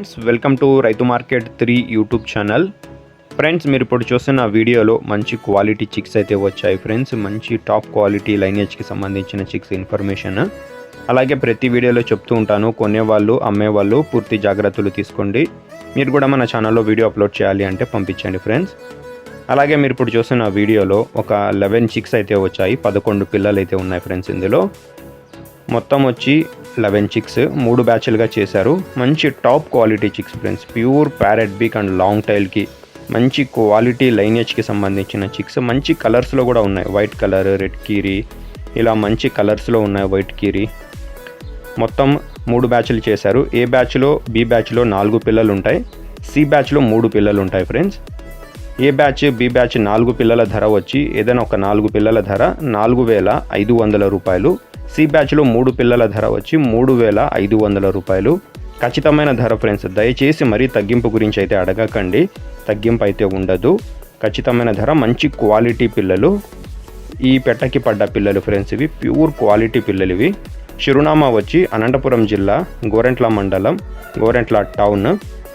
Friends welcome to రైతు market 3 YouTube channel. Friends మీరు ఇప్పుడు చూస్తున్న వీడియోలో మంచి క్వాలిటీ చిక్స్ అయితే వచ్చాయి ఫ్రెండ్స్. మంచి టాప్ క్వాలిటీ లైనేజ్కి సంబంధించిన చిక్స్ ఇన్ఫర్మేషన్. అలాగే ప్రతి వీడియోలో చెప్తూ ఉంటాను, కొనేవాళ్ళు అమ్మేవాళ్ళు పూర్తి జాగ్రత్తలు తీసుకోండి. మీరు కూడా మన ఛానల్లో వీడియో అప్లోడ్ చేయాలి అంటే పంపించండి ఫ్రెండ్స్. అలాగే మీరు ఇప్పుడు చూస్తున్న వీడియోలో ఒక 11 చిక్స్ అయితే వచ్చాయి. 11 పిల్లలు అయితే ఉన్నాయి ఫ్రెండ్స్. ఇందులో మొత్తం వచ్చి 11 చిక్స్ 3 బ్యాచ్లుగా చేశారు. మంచి top quality chicks friends. Pure parrot beak and long టైల్కి మంచి క్వాలిటీ లైనేజ్కి సంబంధించిన చిక్స్. మంచి కలర్స్లో కూడా ఉన్నాయి. వైట్ కలర్, రెడ్ కీరీ, ఇలా మంచి కలర్స్లో ఉన్నాయి. వైట్ కీరీ మొత్తం 3 బ్యాచ్లు చేశారు. ఏ బ్యాచ్లో బి బ్యాచ్లో 4 పిల్లలు ఉంటాయి. సి బ్యాచ్లో 3 పిల్లలు ఉంటాయి ఫ్రెండ్స్. ఏ బ్యాచ్ బి బ్యాచ్ 4 పిల్లల ధర వచ్చి ఏదైనా ఒక 4 పిల్లల ధర 4,500 రూపాయలు. సి బ్యాచ్లో 3 పిల్లల ధర వచ్చి 3,500 రూపాయలు. ఖచ్చితమైన ధర ఫ్రెండ్స్. దయచేసి మరీ తగ్గింపు గురించి అయితే అడగకండి, తగ్గింపు అయితే ఉండదు. ఖచ్చితమైన ధర. మంచి క్వాలిటీ పిల్లలు, ఈ పెట్టకి పడ్డ పిల్లలు ఫ్రెండ్స్. ఇవి ప్యూర్ క్వాలిటీ పిల్లలు. ఇవి చిరునామా వచ్చి అనంతపురం జిల్లా, గోరెంట్ల మండలం, గోరెంట్ల టౌన్.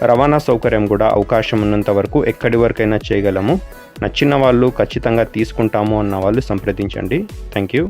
రవాణా సౌకర్యం కూడా అవకాశం ఉన్నంత వరకు ఎక్కడి వరకైనా చేయగలము. నచ్చిన వాళ్ళు ఖచ్చితంగా తీసుకుంటాము అన్న వాళ్ళు సంప్రదించండి. Thank you.